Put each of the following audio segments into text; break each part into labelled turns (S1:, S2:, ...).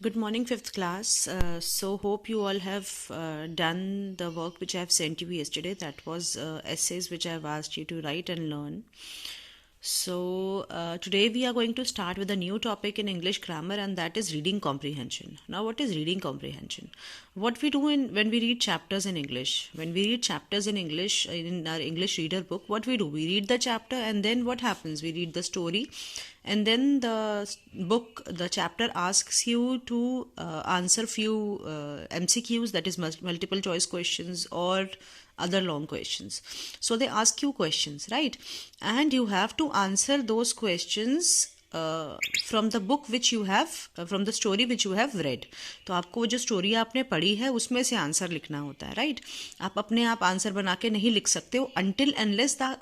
S1: Good morning, fifth class. So, hope you all have done the work which I have sent you yesterday. That was essays which I have asked you to write and learn. So, today we are going to start with a new topic in English grammar, and that is reading comprehension. Now, what is reading comprehension? What we do when we read chapters in English, when we read chapters in English in our English reader book, what we do? We read the chapter, and then what happens? We read the story, and then the chapter asks you to answer few MCQs, that is multiple choice questions, or other long questions. So they ask you questions, right? And you have to answer those questions from the book which you have, from the story which you have read. तो आपको जो story आपने पढ़ी है उसमें से answer लिखना होता है, राइट? आप अपने आप आंसर बना के नहीं लिख सकते हो until unless the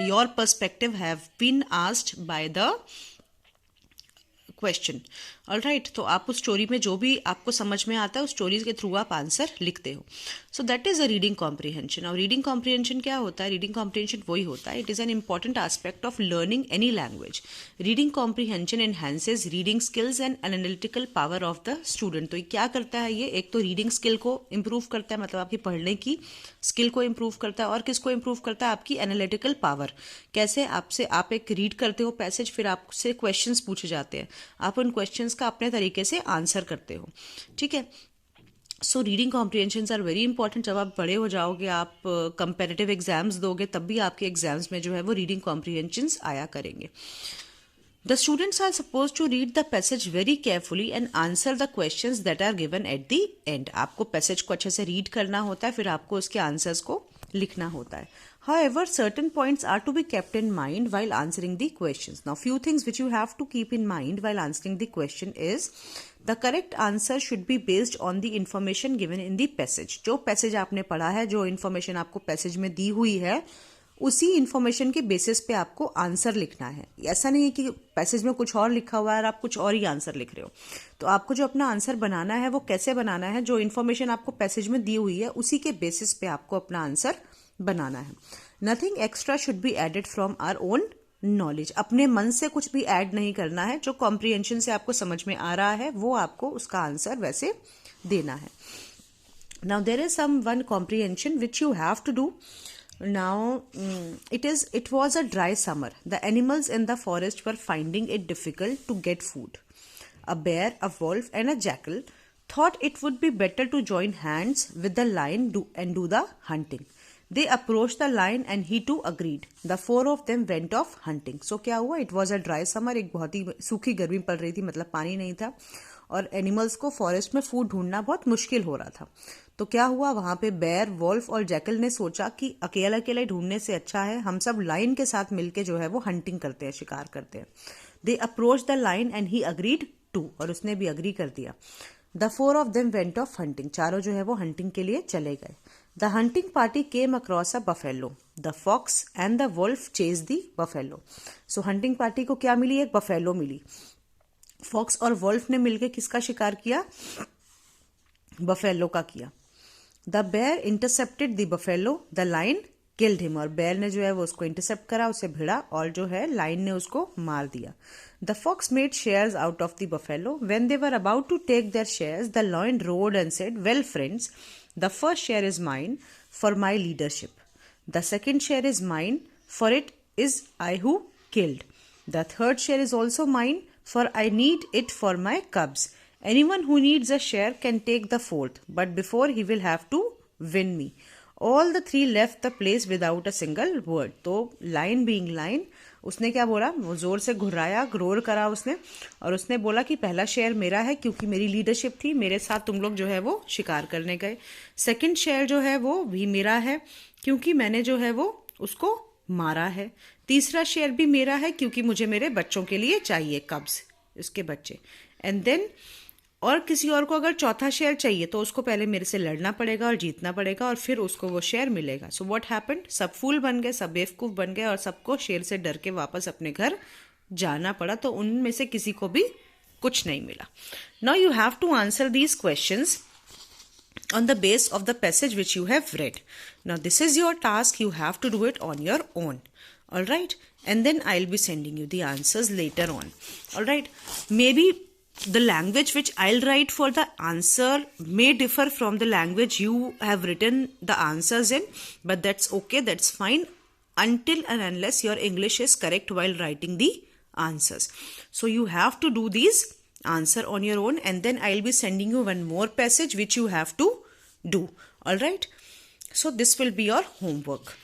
S1: your perspective have been asked by the question. Alright, तो आप उस स्टोरी में जो भी आपको समझ में आता है उस स्टोरी के थ्रू आप आंसर लिखते हो. So that is a reading comprehension. और रीडिंग कॉम्प्रीहेंशन क्या होता है? रीडिंग कॉम्प्रीहेंशन वही होता है, it is an important aspect of learning any language. Reading comprehension enhances reading skills and analytical power of the student. तो ये क्या करता है? ये एक तो रीडिंग स्किल को इम्प्रूव करता है, मतलब आपकी पढ़ने की स्किल को इम्प्रूव करता है, और किसको इम्प्रूव करता है? आपकी एनालिटिकल पावर. कैसे? आप एक रीड करते हो पैसेज, फिर आपसे क्वेश्चंस पूछे जाते हैं, आप उन क्वेश्चंस का अपने तरीके से आंसर करते हो. ठीक है. So reading comprehensions are very important. जब आप बड़े हो जाओगे, आप कंपेरेटिव एग्जाम्स दोगे, तब भी आपके एग्जाम्स में जो है वो रीडिंग कॉम्प्रीहेंशंस आया करेंगे. The students are supposed to read the passage very carefully and answer the questions that are given at the end. आपको पैसेज को अच्छे से रीड करना होता है, फिर आपको उसके आंसर्स को लिखना होता है. However, certain points are to be kept in mind while answering the questions. Now, few things which you have to keep in mind while answering the question is the correct answer should be based on the information given in the passage. जो passage आपने पढ़ा है, जो information आपको passage में दी हुई है, उसी इन्फॉर्मेशन के बेसिस पे आपको आंसर लिखना है. ऐसा नहीं है कि पैसेज में कुछ और लिखा हुआ है और आप कुछ और ही आंसर लिख रहे हो. तो आपको जो अपना आंसर बनाना है वो कैसे बनाना है? जो इन्फॉर्मेशन आपको पैसेज में दी हुई है उसी के बेसिस पे आपको अपना आंसर बनाना है. Nothing extra should be added from our own knowledge. अपने मन से कुछ भी ऐड नहीं करना है. जो कॉम्प्रीहेंशन से आपको समझ में आ रहा है वो आपको उसका आंसर वैसे देना है. Now there is some one comprehension which you have to do. Now, it was a dry summer. The animals in the forest were finding it difficult to get food. A bear, a wolf, and a jackal thought it would be better to join hands with the lion and do the hunting. They approached the lion and he too agreed. The four of them went off hunting. So क्या हुआ? It was a dry summer. एक बहुत ही सूखी गर्मी पड़ रही थी, मतलब पानी नहीं था, और एनिमल्स को फॉरेस्ट में फूड ढूंढना बहुत मुश्किल हो रहा था. तो क्या हुआ? वहां पे बेयर, वॉल्फ और जैकल ने सोचा कि अकेला अकेले ढूंढने से अच्छा है हम सब लाइन के साथ मिलके जो है वो हंटिंग करते हैं, शिकार करते हैं. They approach the lion and he agreed to. और उसने भी अग्री कर दिया. The four of them went off hunting. चारों जो है वो हंटिंग के लिए चले गए. The hunting party came across a buffalo. The fox and the wolf chase the buffalo. So hunting party को क्या मिली? एक बफेलो मिली. फॉक्स और वॉल्फ ने मिलकर किसका शिकार किया? बफेलो का किया. The bare intercepted the buffalo. The lion killed him. और बेयर ने जो है वो उसको इंटरसेप्ट करा, उसे भिड़ा, और जो है लाइन ने उसको मार दिया. The fox made shares out of the buffalo. When they were about to take their shares the lion rose and said, well friends, the first share is mine for my leadership. The second share is mine for it is I who killed. The third share is also mine for I need it for my cubs. Anyone who needs a share can take the fourth, but before he will have to win me. All the three left the place without a single word. तो lion being lion, उसने क्या बोला? वो जोर से घुराया, ग्रोर करा उसने, और उसने बोला कि पहला शेयर मेरा है क्योंकि मेरी लीडरशिप थी, मेरे साथ तुम लोग जो है वो शिकार करने गए. सेकंड शेयर जो है वो भी मेरा है क्योंकि मैंने जो है वो उसको मारा है. तीसरा शेयर भी मेरा है क्योंकि मुझे मेरे बच्चों के लिए चाहिए, कब्स, उसके बच्चे. एंड देन, और किसी और को अगर चौथा शेयर चाहिए तो उसको पहले मेरे से लड़ना पड़ेगा और जीतना पड़ेगा, और फिर उसको वो शेयर मिलेगा. So what happened? सब फूल बन गए, सब बेवकूफ बन गए, और सबको शेर से डर के वापस अपने घर जाना पड़ा. तो उनमें से किसी को भी कुछ नहीं मिला. Now you have to answer these questions on the base of the passage which you have read. Now this is your task, you have to do it on your own. Alright, and then I'll be sending you the answers later on. Alright, maybe the language which I'll write for the answer may differ from the language you have written the answers in, but that's okay, that's fine, until and unless your English is correct while writing the answers. So you have to do these answer on your own, and then I'll be sending you one more passage which you have to do. All right, so this will be your homework.